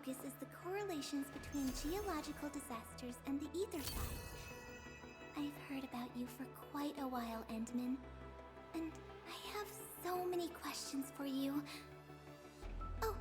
focus is the correlations between geological disasters and the AEtherside. I've heard about you for quite a while, Endman, and I have so many questions for you. Oh!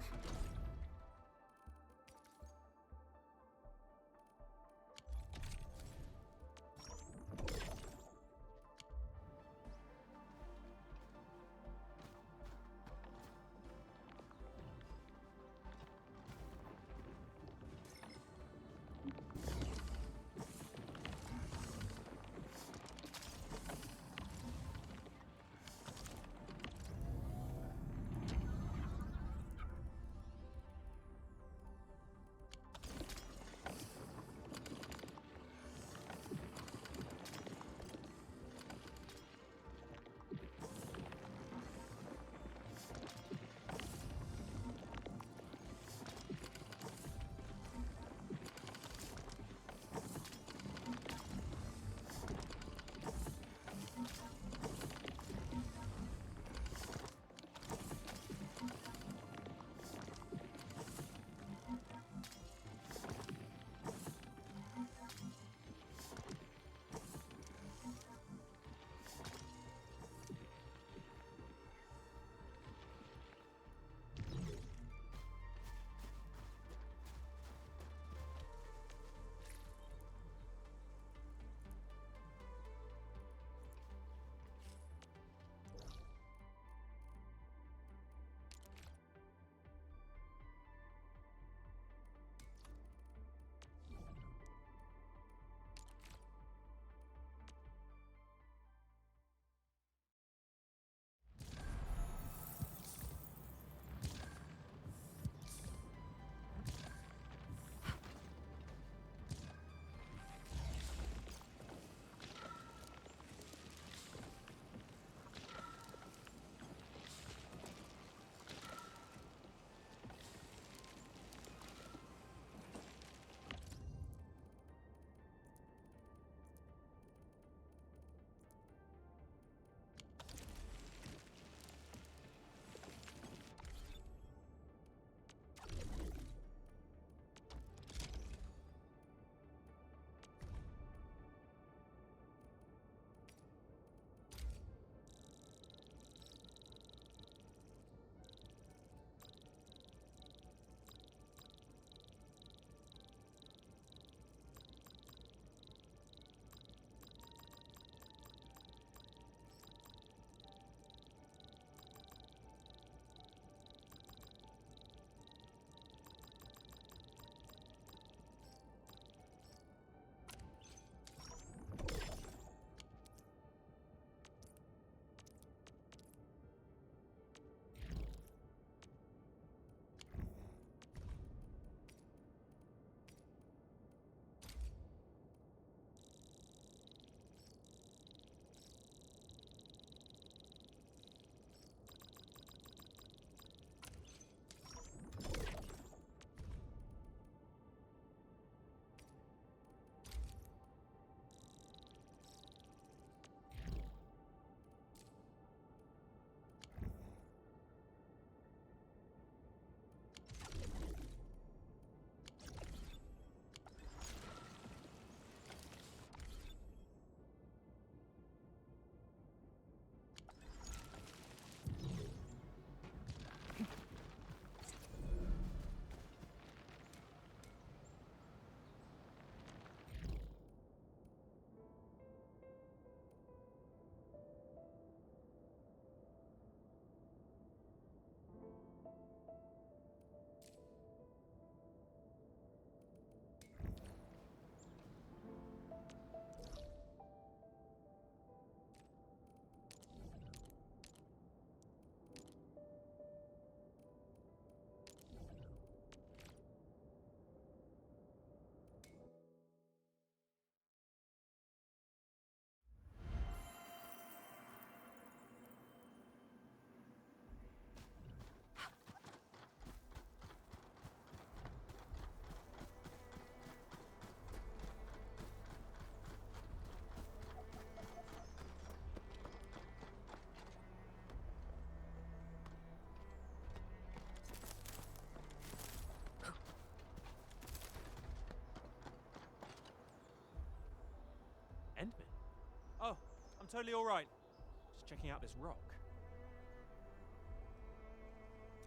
totally alright. Just checking out this rock.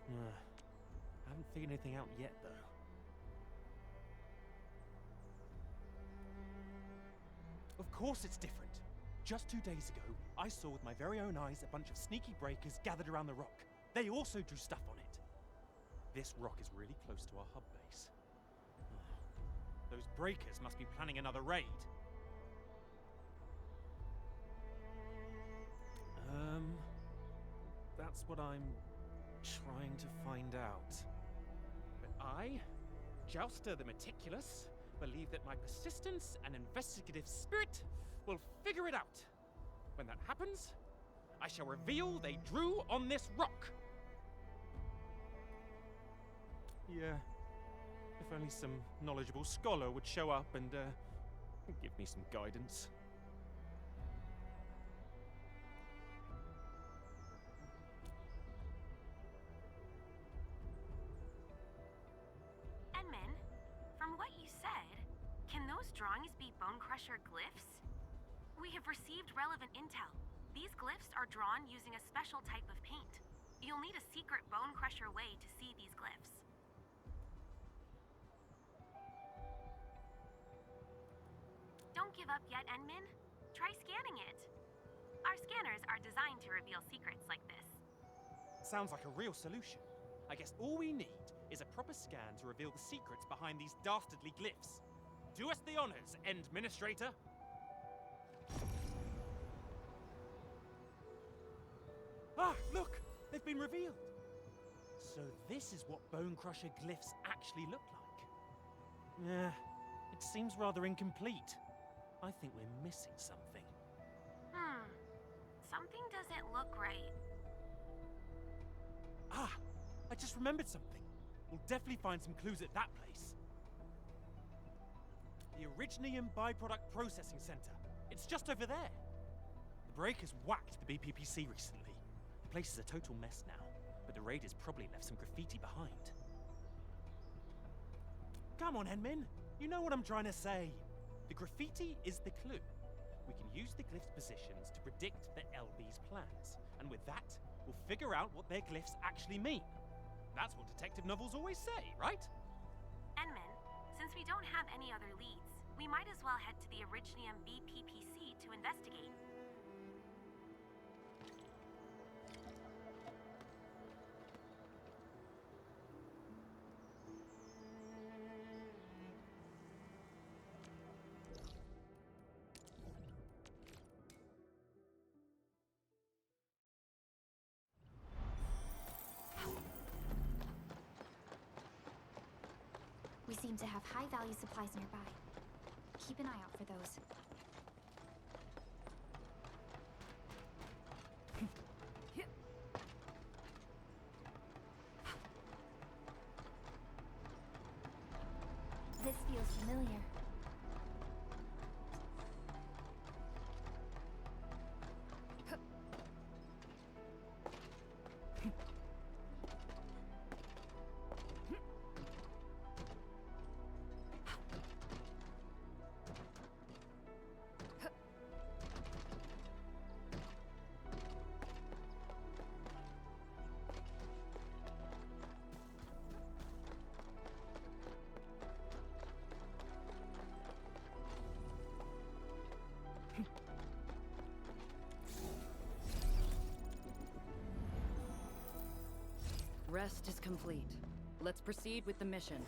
I haven't figured anything out yet, though. Of course it's different. Just 2 days ago, I saw with my very own eyes a bunch of sneaky breakers gathered around the rock. They also drew stuff on it. This rock is really close to our hub base. Those breakers must be planning another raid. That's what I'm trying to find out. But I, Jouster the Meticulous, believe that my persistence and investigative spirit will figure it out. When that happens, I shall reveal they drew on this rock. Yeah, if only some knowledgeable scholar would show up and give me some guidance. Enmin, from what you said, can those drawings be Bone Crusher glyphs? We have received relevant intel. These glyphs are drawn using a special type of paint. You'll need a secret Bone Crusher way to see these glyphs. Don't give up yet, Enmin. Try scanning it. Our scanners are designed to reveal secrets like this. Sounds like a real solution. I guess all we need is a proper scan to reveal the secrets behind these dastardly glyphs. Do us the honors, Endministrator. Ah, look! They've been revealed! So this is what Bone Crusher glyphs actually look like. It seems rather incomplete. I think we're missing something. Something doesn't look right. Ah! I just remembered something. We'll definitely find some clues at that place. The Originium Byproduct Processing Center. It's just over there. The breakers whacked the BPPC recently. The place is a total mess now, but the raiders probably left some graffiti behind. Come on, Enmin. You know what I'm trying to say. The graffiti is the clue. We can use the glyph's positions to predict the LB's plans, and with that, we'll figure out what their glyphs actually mean. That's what detective novels always say, right? Enmin, since we don't have any other leads, we might as well head to the Originium BPPC to investigate. We seem to have high-value supplies nearby. Keep an eye out for those. This feels familiar. Rest is complete. Let's proceed with the mission.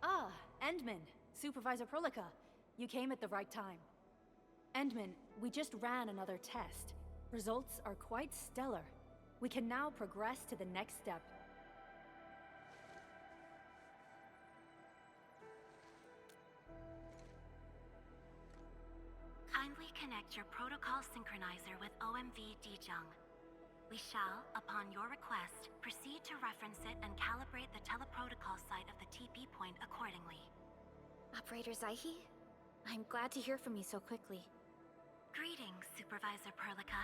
Ah, Endman, Supervisor Prolica. You came at the right time. Endman, we just ran another test. Results are quite stellar. We can now progress to the next step. Kindly connect your protocol synchronizer with OMV Dijong. We shall, upon your request, proceed to reference it and calibrate the teleprotocol site of the TP point accordingly. Operator Zaihi? I'm glad to hear from you so quickly. Greetings, Supervisor Perlica.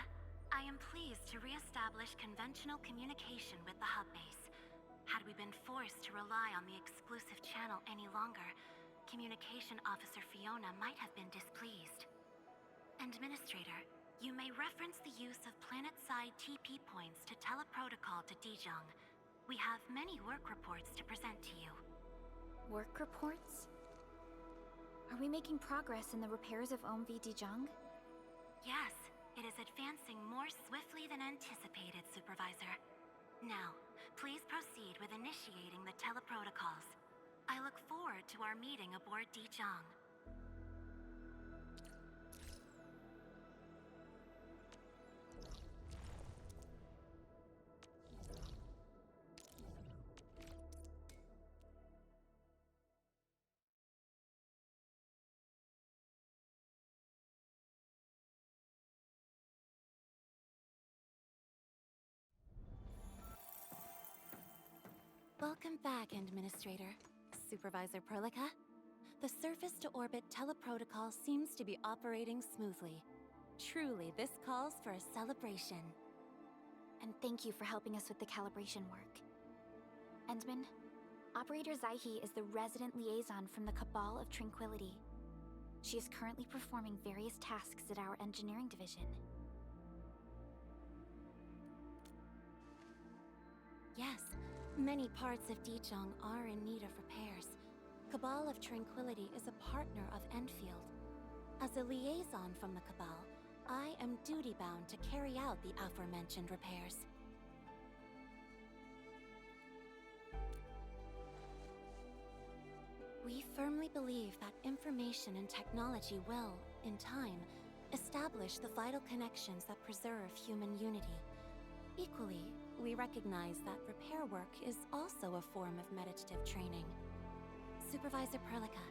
I am pleased to re-establish conventional communication with the hub base. Had we been forced to rely on the exclusive channel any longer, Communication Officer Fiona might have been displeased. Administrator, you may reference the use of planet-side TP points to teleprotocol to Dijong. We have many work reports to present to you. Work reports? Are we making progress in the repairs of OMV Dijong? Yes, it is advancing more swiftly than anticipated, Supervisor. Now, please proceed with initiating the teleprotocols. I look forward to our meeting aboard Dijong. Welcome back, Administrator. Supervisor Perlica. The surface-to-orbit teleprotocol seems to be operating smoothly. Truly, this calls for a celebration. And thank you for helping us with the calibration work. Endman, Operator Zaihi is the resident liaison from the Cabal of Tranquility. She is currently performing various tasks at our engineering division. Yes, many parts of Dijong are in need of repairs. Cabal of Tranquility is a partner of Endfield. As a liaison from the Cabal, I am duty-bound to carry out the aforementioned repairs. We firmly believe that information and technology will, in time, establish the vital connections that preserve human unity. Equally, we recognize that repair work is also a form of meditative training. Supervisor Perlica,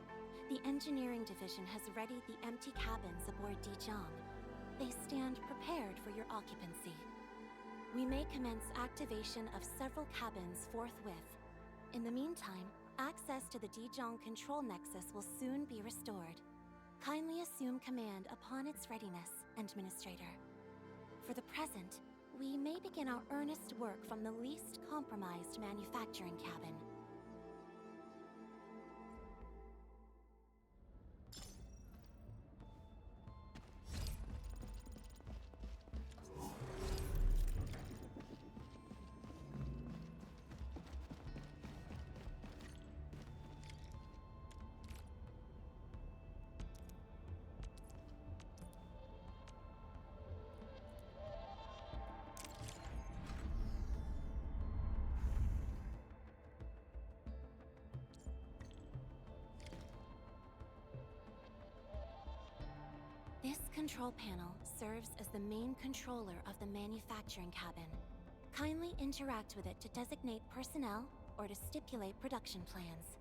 the engineering division has readied the empty cabins aboard Dijong. They stand prepared for your occupancy. We may commence activation of several cabins forthwith. In the meantime, access to the Dijong control nexus will soon be restored. Kindly assume command upon its readiness, Administrator. For the present, we may begin our earnest work from the least compromised manufacturing cabin. control panel serves as the main controller of the manufacturing cabin. Kindly interact with it to designate personnel or to stipulate production plans.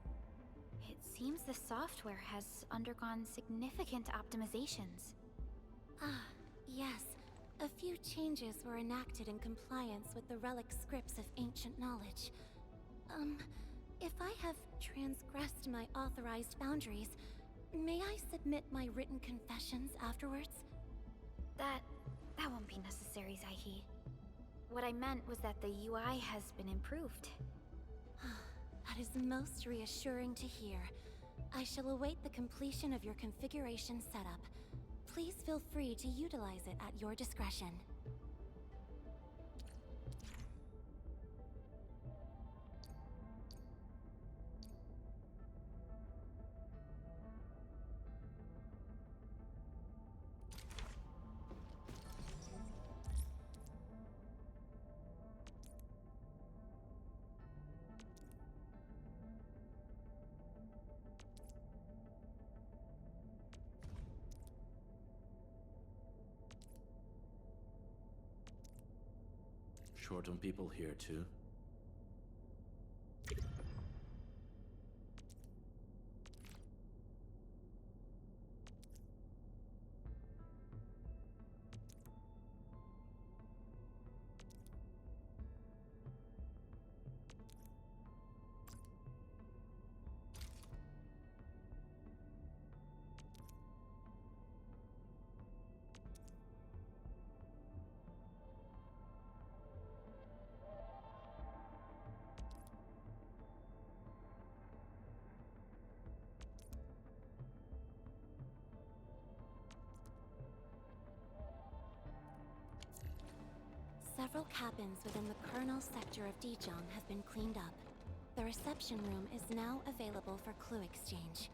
It seems the software has undergone significant optimizations. Ah, yes. A few changes were enacted in compliance with the relic scripts of ancient knowledge. If I have transgressed my authorized boundaries, may I submit my written confessions afterwards? That won't be necessary, Zaihi. What I meant was that the UI has been improved. That is most reassuring to hear. I shall await the completion of your configuration setup. Please feel free to utilize it at your discretion. Short on people here, too. Several cabins within the kernel sector of Dijiang have been cleaned up. The reception room is now available for clue exchange.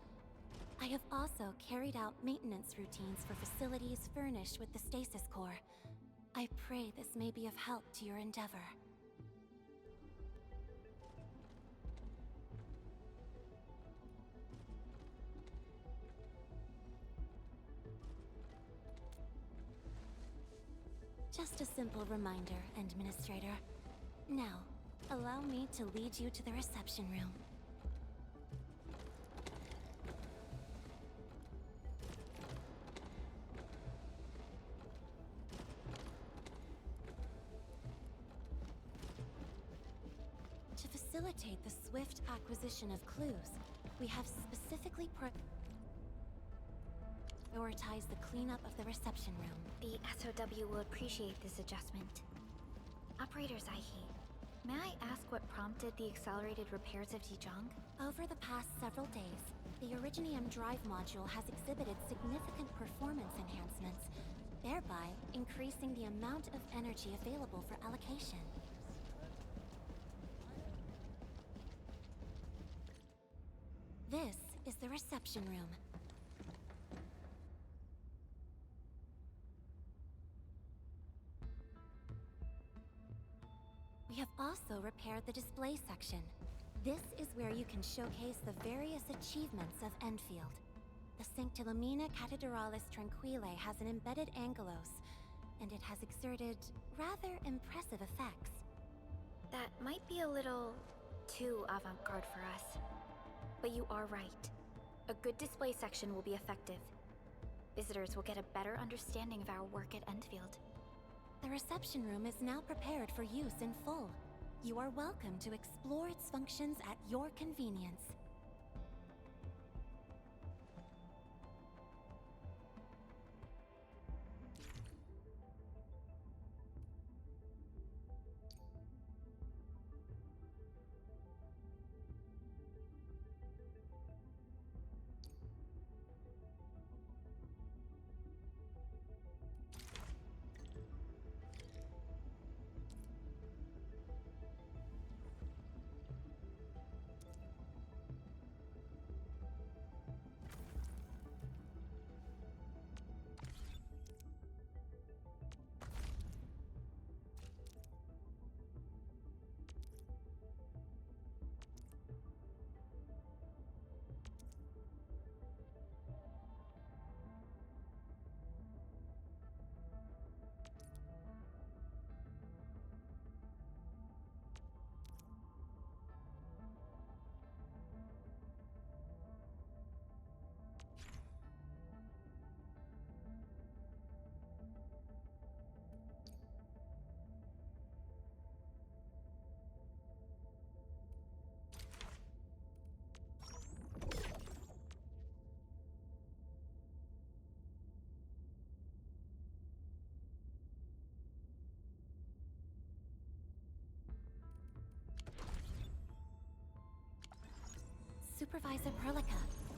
I have also carried out maintenance routines for facilities furnished with the stasis core. I pray this may be of help to your endeavor. Just a simple reminder, Administrator. Now, allow me to lead you to the reception room. To facilitate the swift acquisition of clues, we have specifically prioritize the cleanup of the reception room. The SOW will appreciate this adjustment. Operator Zaihi, may I ask what prompted the accelerated repairs of Dijiang? Over the past several days, the Originium drive module has exhibited significant performance enhancements, thereby increasing the amount of energy available for allocation. This is the reception room. We have also repaired the display section. This is where you can showcase the various achievements of Endfield. The Sancta Lumina Cathedralis Tranquile has an embedded angelos, and it has exerted rather impressive effects. That might be a little too avant-garde for us. But you are right. A good display section will be effective. Visitors will get a better understanding of our work at Endfield. The reception room is now prepared for use in full. You are welcome to explore its functions at your convenience. Supervisor Perlica,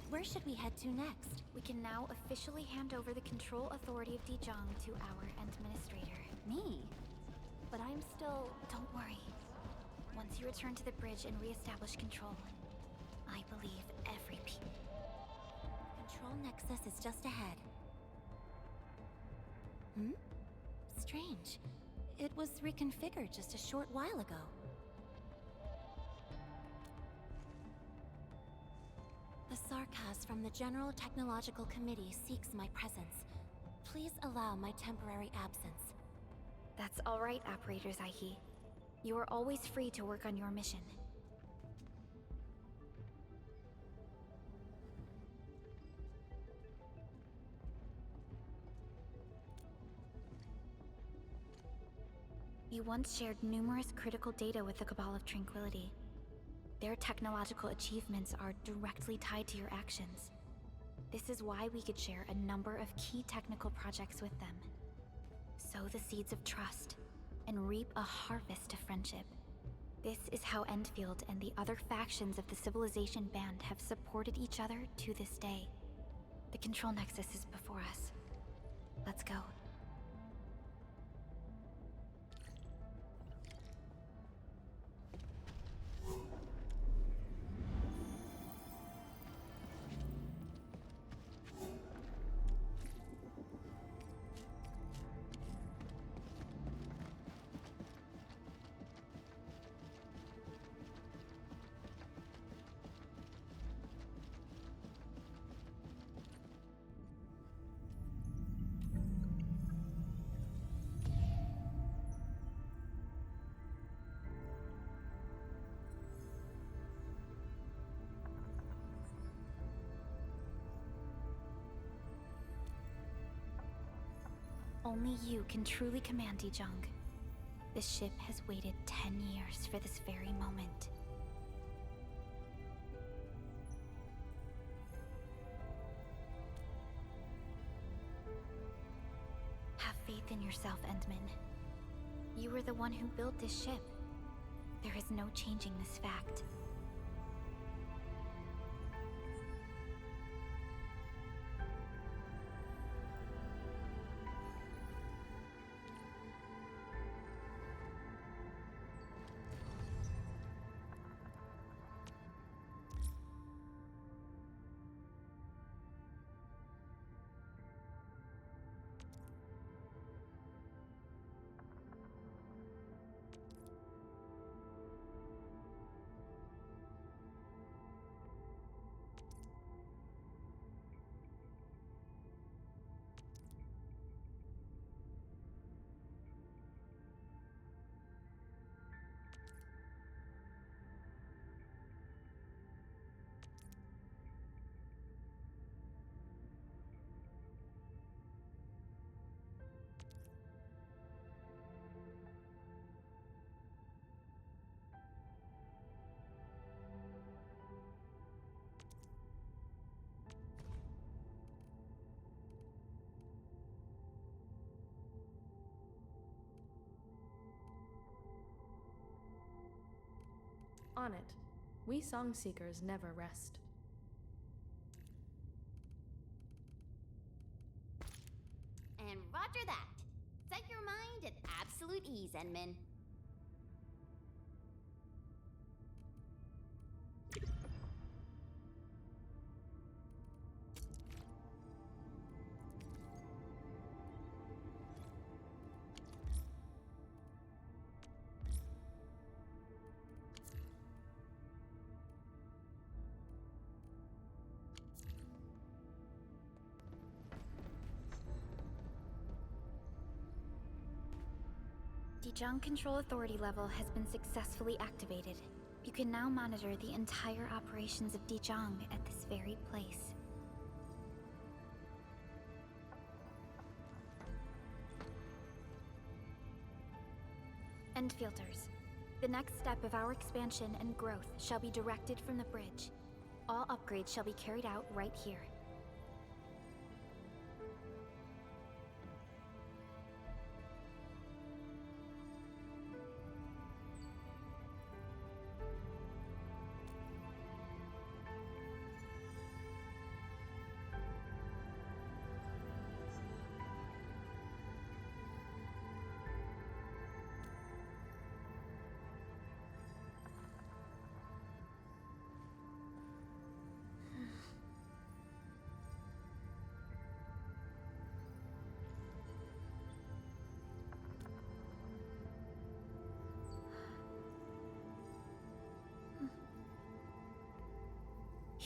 where should we head to next? We can now officially hand over the control authority of Dijong to our administrator. Me? But I'm still... Don't worry. Once you return to the bridge and reestablish control, I believe every piece. Control Nexus is just ahead. Hmm? Strange. It was reconfigured just a short while ago. The Sarkaz from the General Technological Committee seeks my presence. Please allow my temporary absence. That's all right, Operator Zaihi. You are always free to work on your mission. You once shared numerous critical data with the Cabal of Tranquility. Their technological achievements are directly tied to your actions. This is why we could share a number of key technical projects with them. Sow the seeds of trust, and reap a harvest of friendship. This is how Endfield and the other factions of the Civilization Band have supported each other to this day. The Control Nexus is before us. Let's go. Only you can truly command Dijong. This ship has waited 10 years for this very moment. Have faith in yourself, Endman. You were the one who built this ship. There is no changing this fact. On it, we song seekers never rest. And roger that. Set your mind at absolute ease, Enman. Dijong Control Authority level has been successfully activated. You can now monitor the entire operations of Dijong at this very place. Endfielders, the next step of our expansion and growth shall be directed from the bridge. All upgrades shall be carried out right here.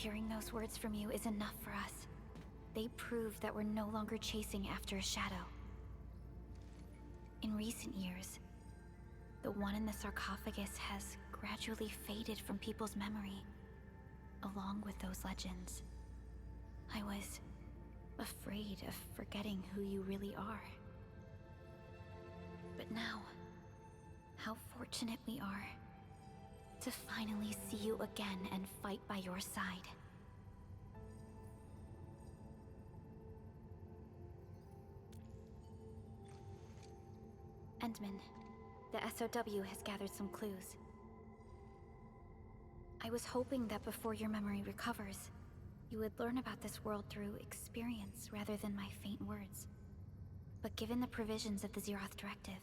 Hearing those words from you is enough for us. They prove that we're no longer chasing after a shadow. In recent years, the one in the sarcophagus has gradually faded from people's memory, along with those legends. I was afraid of forgetting who you really are. But now, how fortunate we are to finally see you again and fight by your side. Endman, the SOW has gathered some clues. I was hoping that before your memory recovers, you would learn about this world through experience rather than my faint words. But given the provisions of the Zeroth Directive,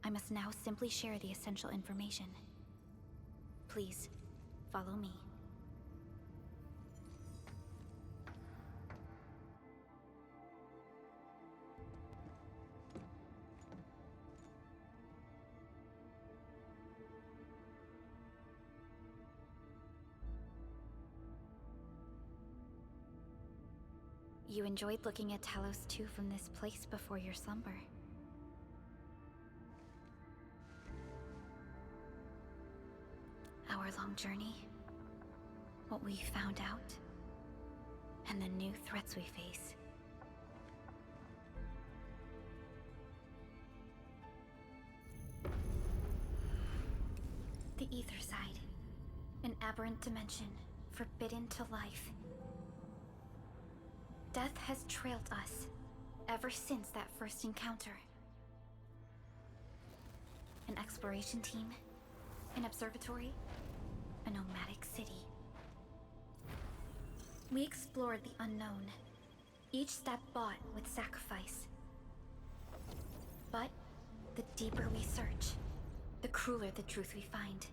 I must now simply share the essential information. Please, follow me. You enjoyed looking at Talos 2 from this place before your slumber. Our long journey, what we found out, and the new threats we face. The AEtherside, an aberrant dimension forbidden to life. Death has trailed us ever since that first encounter. An exploration team, an observatory, a nomadic city. We explored the unknown, each step bought with sacrifice. But the deeper we search, the crueler the truth we find.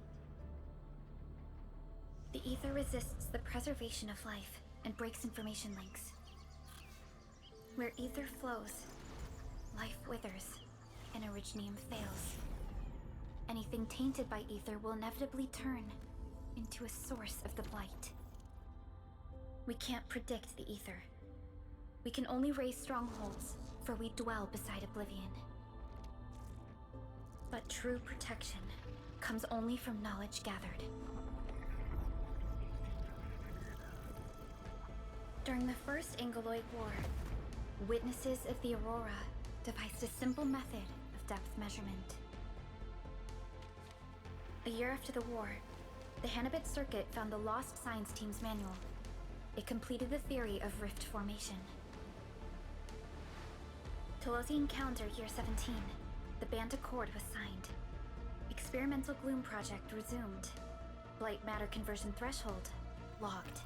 The Aether resists the preservation of life and breaks information links. Where Aether flows, life withers, and Originium fails. Anything tainted by Aether will inevitably turn into a source of the Blight. We can't predict the Aether. We can only raise strongholds, for we dwell beside Oblivion. But true protection comes only from knowledge gathered. During the First Angoloid War, witnesses of the Aurora devised a simple method of depth measurement. A year after the war, the Hannibit Circuit found the Lost Science Team's manual. It completed the theory of rift formation. Tolosi Encounter Year 17, the Band Accord was signed. Experimental Gloom Project resumed. Blight Matter Conversion Threshold logged.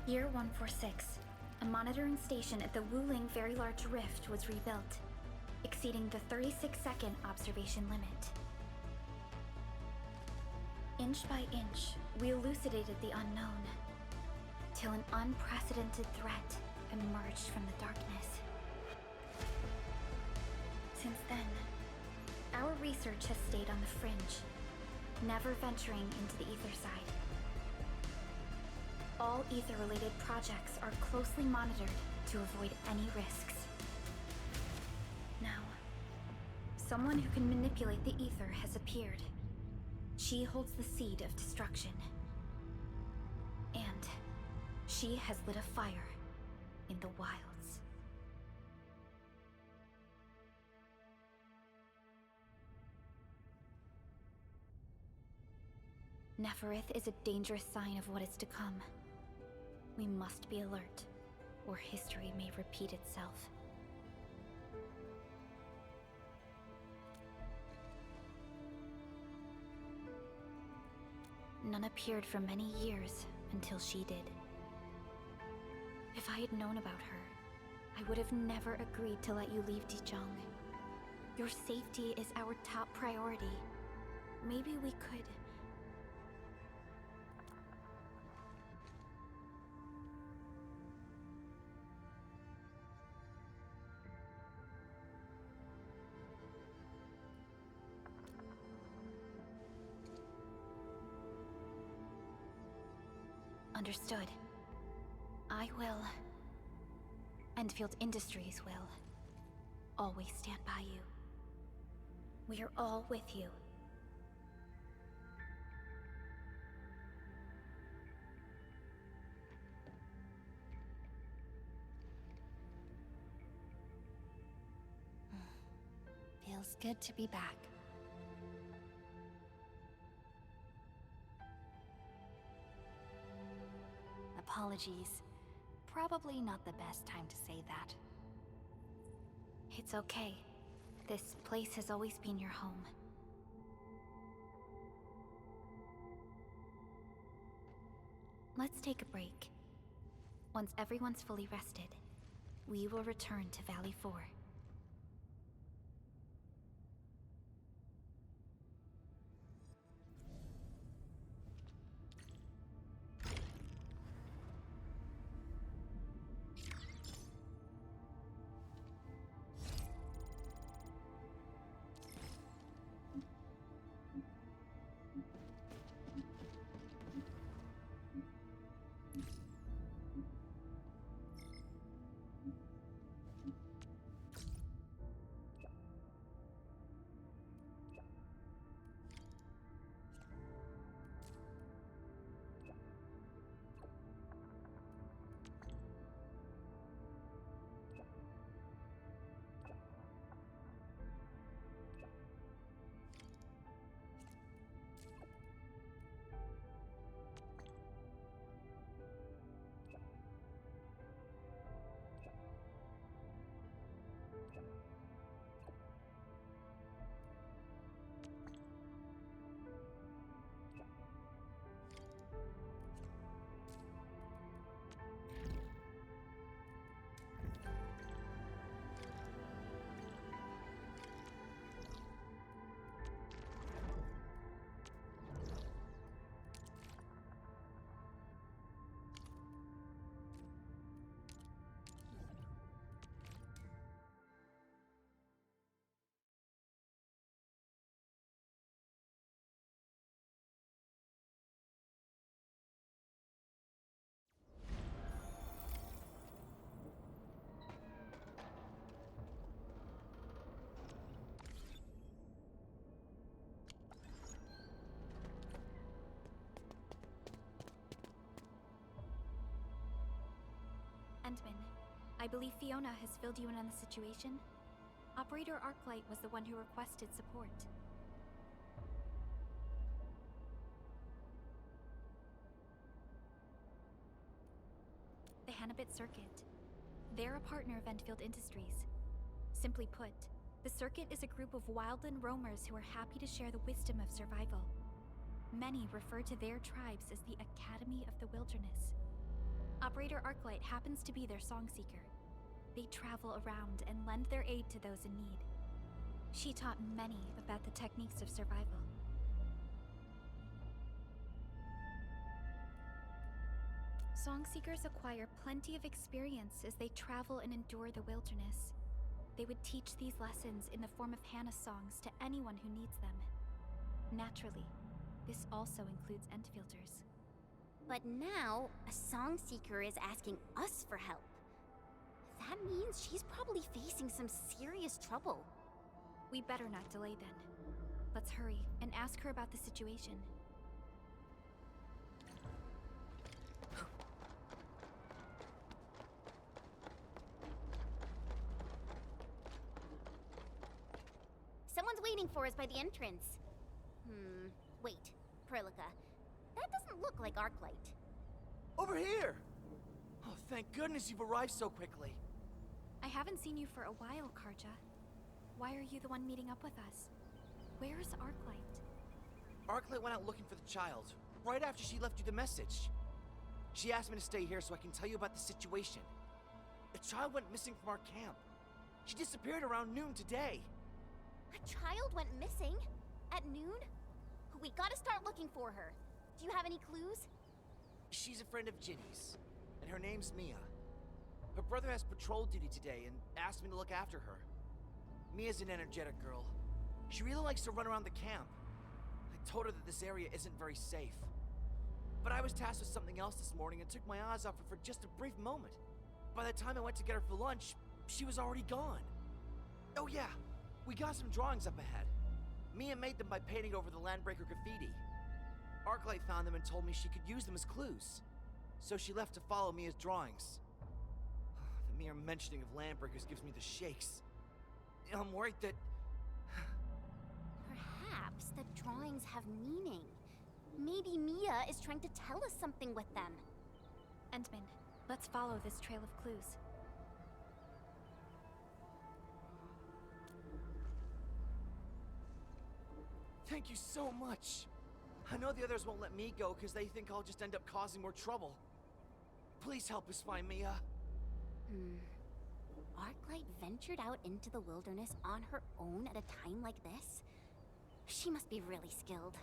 Year 146, a monitoring station at the Wuling Very Large Rift was rebuilt, exceeding the 36-second observation limit. Inch by inch, we elucidated the unknown, till an unprecedented threat emerged from the darkness. Since then, our research has stayed on the fringe, never venturing into the AEtherside. All Aether-related projects are closely monitored to avoid any risks. Now, someone who can manipulate the Aether has appeared. She holds the seed of destruction. And she has lit a fire in the wilds. Neferith is a dangerous sign of what is to come. We must be alert, or history may repeat itself. None appeared for many years until she did. If I had known about her, I would have never agreed to let you leave Dijon. Your safety is our top priority. Maybe we could... Understood. I will... Endfield Industries will... always stand by you. We are all with you. Feels good to be back. Apologies. Probably not the best time to say that. It's okay. This place has always been your home. Let's take a break. Once everyone's fully rested, we will return to Valley 4. Endman, I believe Fiona has filled you in on the situation. Operator Arklight was the one who requested support. The Hannibit Circuit. They're a partner of Endfield Industries. Simply put, the Circuit is a group of wildland roamers who are happy to share the wisdom of survival. Many refer to their tribes as the Academy of the Wilderness. Operator Arklight happens to be their song seeker. They travel around and lend their aid to those in need. She taught many about the techniques of survival. Song seekers acquire plenty of experience as they travel and endure the wilderness. They would teach these lessons in the form of Hannah songs to anyone who needs them. Naturally, this also includes Endfielders. But now, a song seeker is asking us for help. That means she's probably facing some serious trouble. We better not delay then. Let's hurry and ask her about the situation. Someone's waiting for us by the entrance. Wait, Perlica. That doesn't look like Arklight. Over here! Oh, thank goodness you've arrived so quickly. I haven't seen you for a while, Karja. Why are you the one meeting up with us? Where's Arklight? Arklight went out looking for the child, right after she left you the message. She asked me to stay here so I can tell you about the situation. The child went missing from our camp. She disappeared around noon today. A child went missing? At noon? We gotta start looking for her. Do you have any clues? She's a friend of Ginny's, and her name's Mia. Her brother has patrol duty today and asked me to look after her. Mia's an energetic girl. She really likes to run around the camp. I told her that this area isn't very safe. But I was tasked with something else this morning and took my eyes off her for just a brief moment. By the time I went to get her for lunch, she was already gone. Oh yeah, we got some drawings up ahead. Mia made them by painting over the Landbreaker graffiti. Arklight found them and told me she could use them as clues. So she left to follow Mia's drawings. The mere mentioning of Landbreakers gives me the shakes. I'm worried that... Perhaps the drawings have meaning. Maybe Mia is trying to tell us something with them. Endman, let's follow this trail of clues. Thank you so much. I know the others won't let me go because they think I'll just end up causing more trouble. Please help us find Mia. Arklight ventured out into the wilderness on her own at a time like this? She must be really skilled.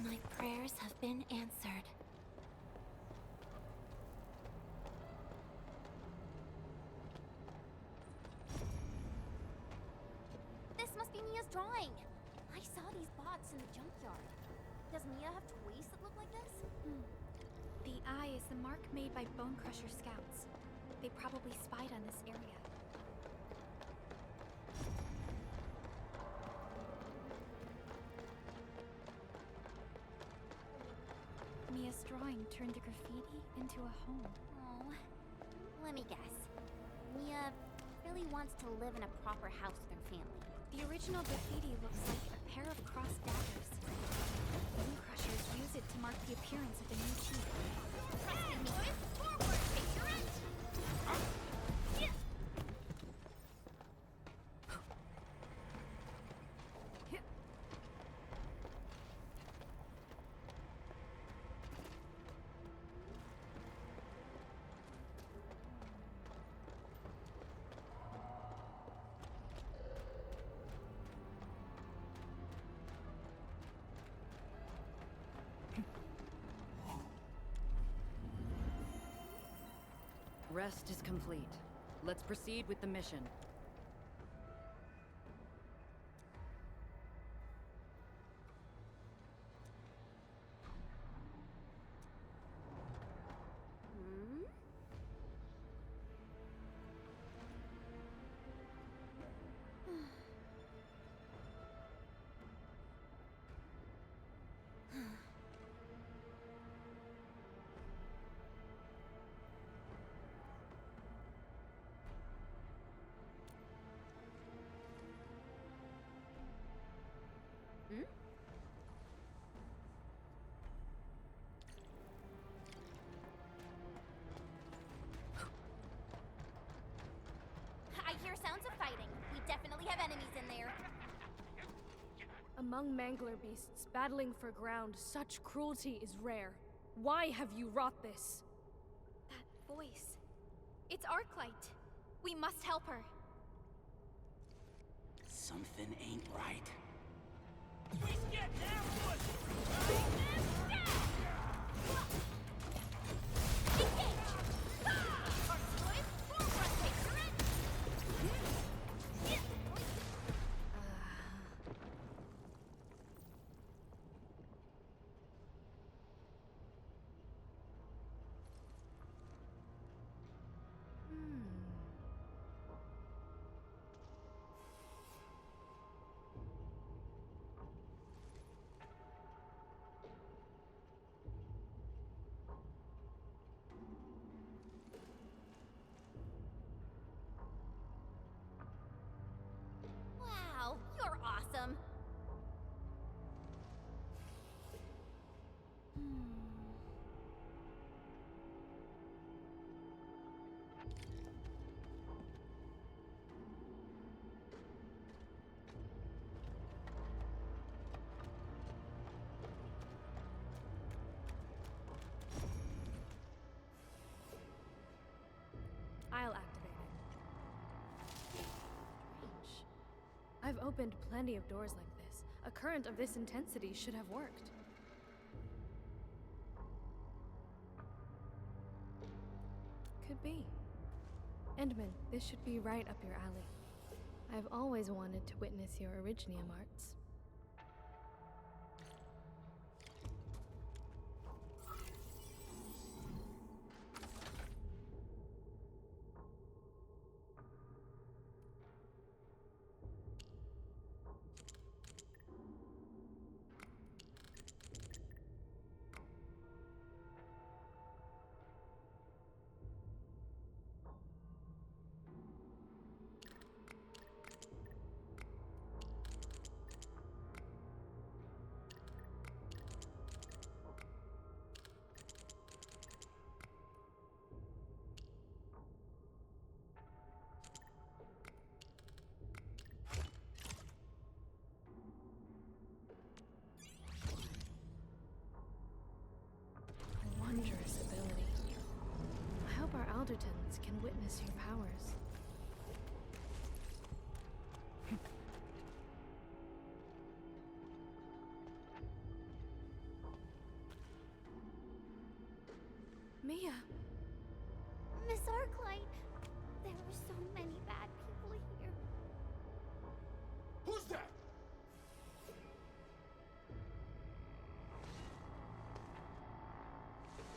My prayers have been answered. This must be Mia's drawing. I saw these bots in the junkyard. Does Mia have toys that look like this? The eye is the mark made by Bone Crusher scouts. They probably spied on this area. Mia's drawing turned the graffiti into a home. Oh, let me guess. Mia really wants to live in a proper house with her family. The original graffiti looks like a pair of crossed daggers. Bone Crushers use it to mark the appearance of the new chief. Trusting me. Forward, ignorant! Rest is complete. Let's proceed with the mission. I hear sounds of fighting. We definitely have enemies in there. Among mangler beasts battling for ground, such cruelty is rare. Why have you wrought this? That voice. It's Arklight. We must help her. Something ain't right. opened plenty of doors like this. A current of this intensity should have worked. Could be. Endman, this should be right up your alley. I've always wanted to witness your Originium arts. Wondrous ability. I hope our Aldertons can witness your powers. Mia! Miss Arknight, there were so many bad people here. Who's that?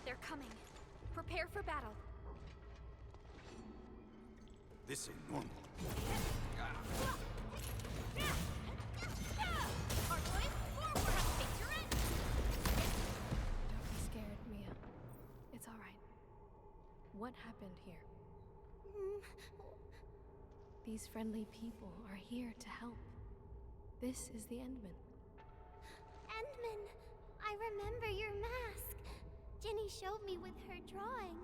They're coming. Prepare for battle. This ain't normal. Don't be scared, Mia. It's all right. What happened here? These friendly people are here to help. This is the Endman. Endman, I remember your mask. Jenny showed me with her drawing.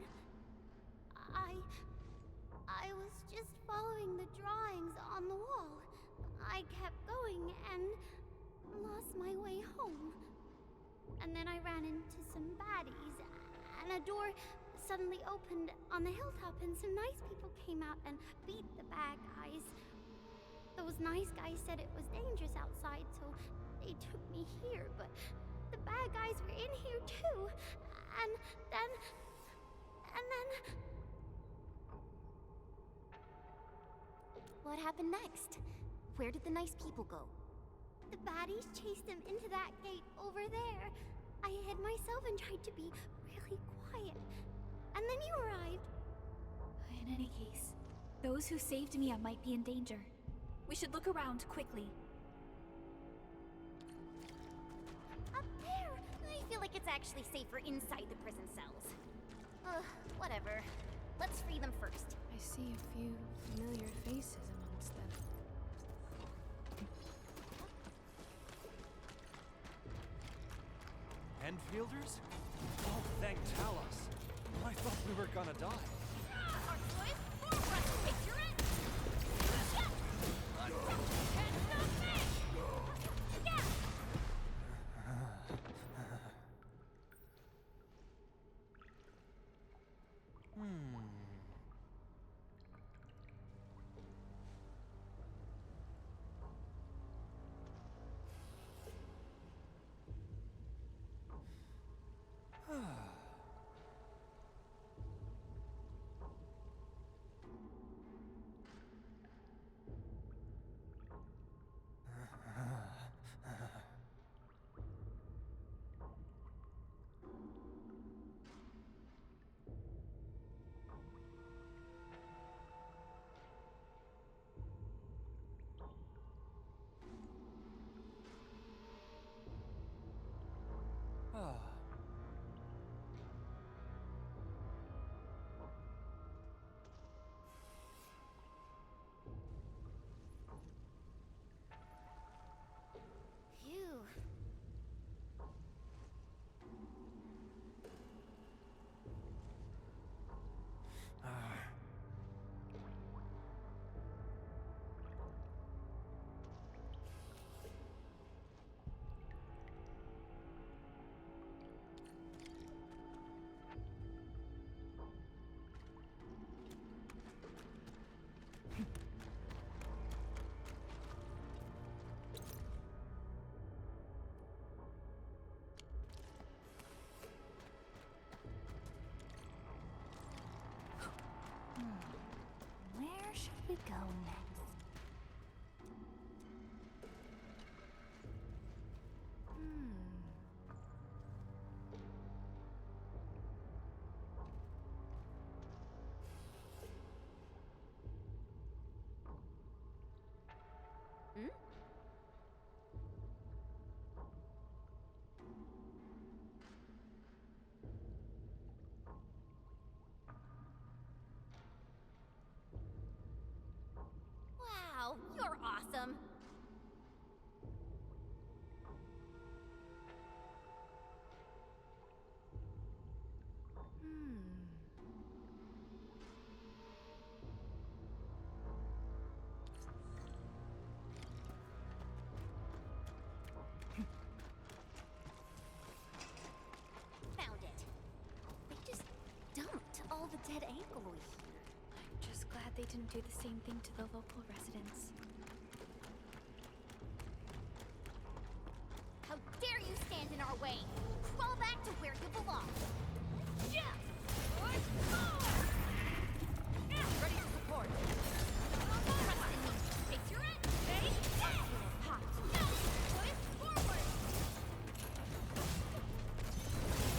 I was just following the drawings on the wall. I kept going and lost my way home. And then I ran into some baddies, and a door suddenly opened on the hilltop, and some nice people came out and beat the bad guys. Those nice guys said it was dangerous outside, so they took me here, but the bad guys were in here too. And then... What happened next? Where did the nice people go? The baddies chased them into that gate over there. I hid myself and tried to be really quiet. And then you arrived. In any case, those who saved Mia might be in danger. We should look around quickly. Up there! I feel like it's actually safer inside the prison cells. Whatever. Let's free them first. I see a few familiar faces amongst them. Enfielders? Oh, thank Talos. I thought we were gonna die. Where should we go next? Wow, you're awesome. Found it. They just dumped all the dead alkaloid here. I'm just glad they didn't do the same thing to the local residents. How dare you stand in our way? Crawl back to where you belong. Yeah! Ready to support. Trust in me. Picture it. Ready? Hot. Put forward.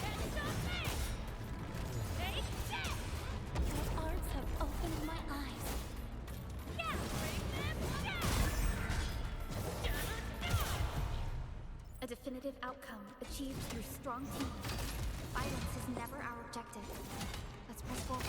Hands up, man. Ready? Set. Your arts have opened my eyes. Yeah. Bring them down. A definitive outcome achieved through strong teams. Violence is never our objective. Let's press forward.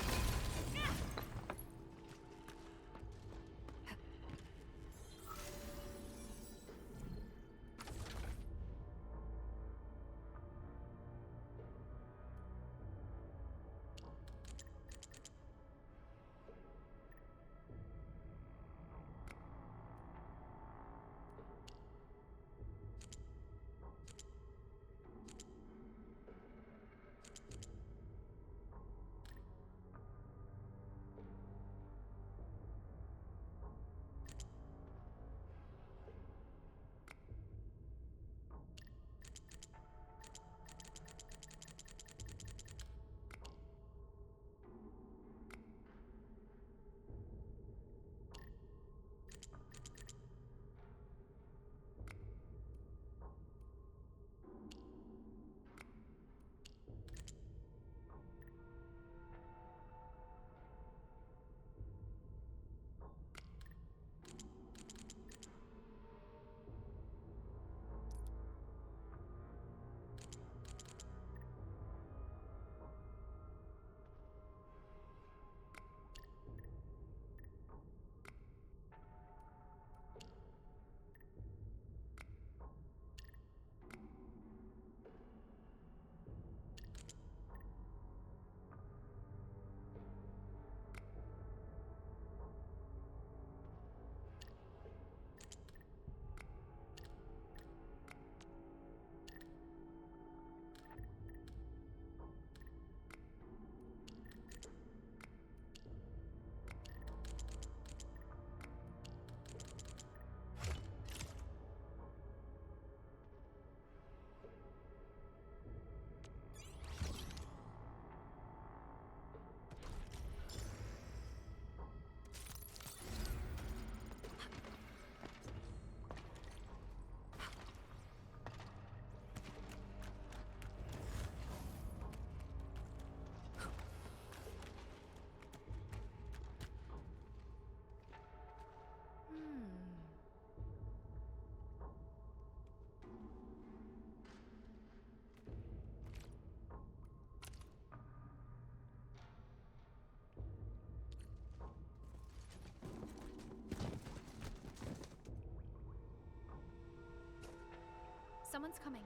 Someone's coming.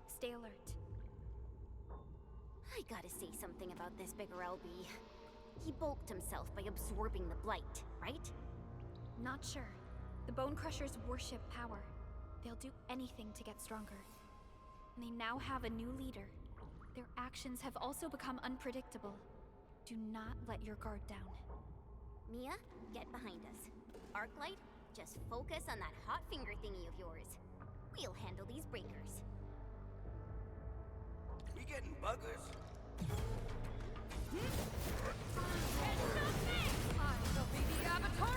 Stay alert. I gotta say something about this bigger LB. He bulked himself by absorbing the blight, right? Not sure. The Bone Crushers worship power. They'll do anything to get stronger. And they now have a new leader. Their actions have also become unpredictable. Do not let your guard down. Mia, get behind us. Arklight, just focus on that hot finger thingy of yours. We'll handle these breakers. We getting buggers? I shall be the Avatar!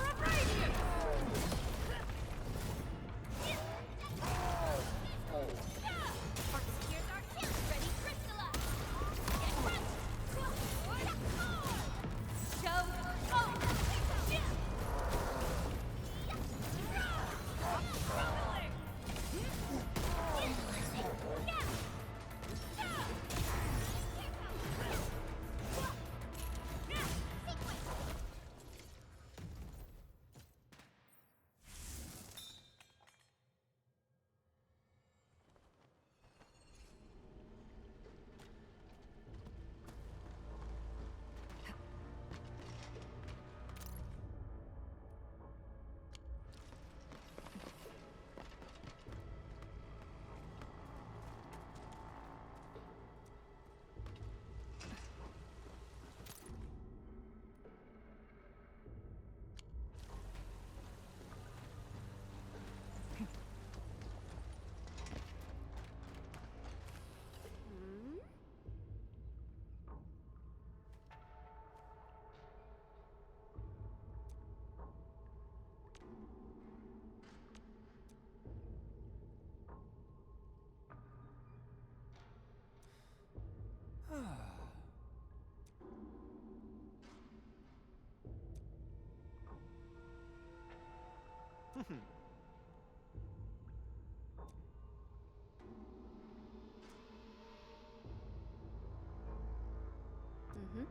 Mm-hmm.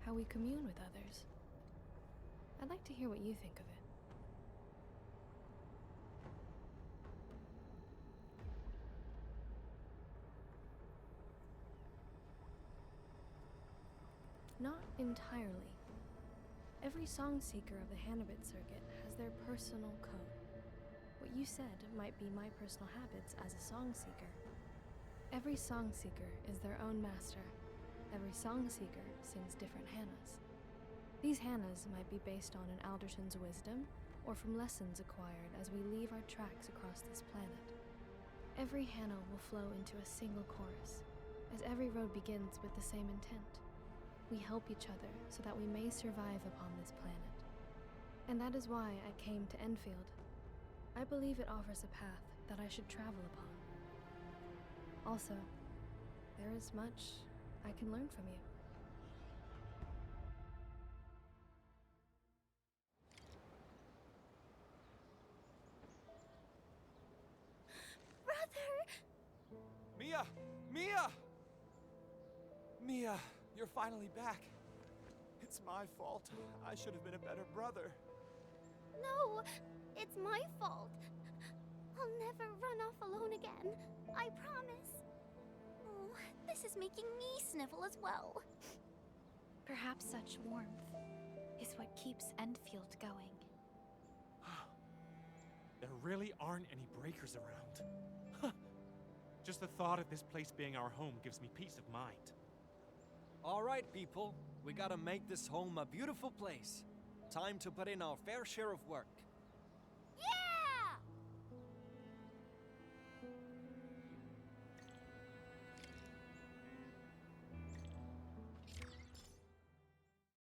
How we commune with others. I'd like to hear what you think of it. Not entirely. Every song seeker of the Hannibit circuit has their personal code. What you said might be my personal habits as a song seeker. Every song seeker is their own master. Every song seeker sings different Hannahs. These Hannahs might be based on an Alderson's wisdom, or from lessons acquired as we leave our tracks across this planet. Every Hannah will flow into a single chorus, as every road begins with the same intent. We help each other so that we may survive upon this planet. And that is why I came to Endfield. I believe it offers a path that I should travel upon. Also, there is much I can learn from you. Mia! Mia! Mia, you're finally back. It's my fault. I should have been a better brother. No, it's my fault. I'll never run off alone again. I promise. Oh, this is making me snivel as well. Perhaps such warmth is what keeps Endfield going. There really aren't any breakers around. Huh. Just the thought of this place being our home gives me peace of mind. All right, people. We gotta make this home a beautiful place. Time to put in our fair share of work.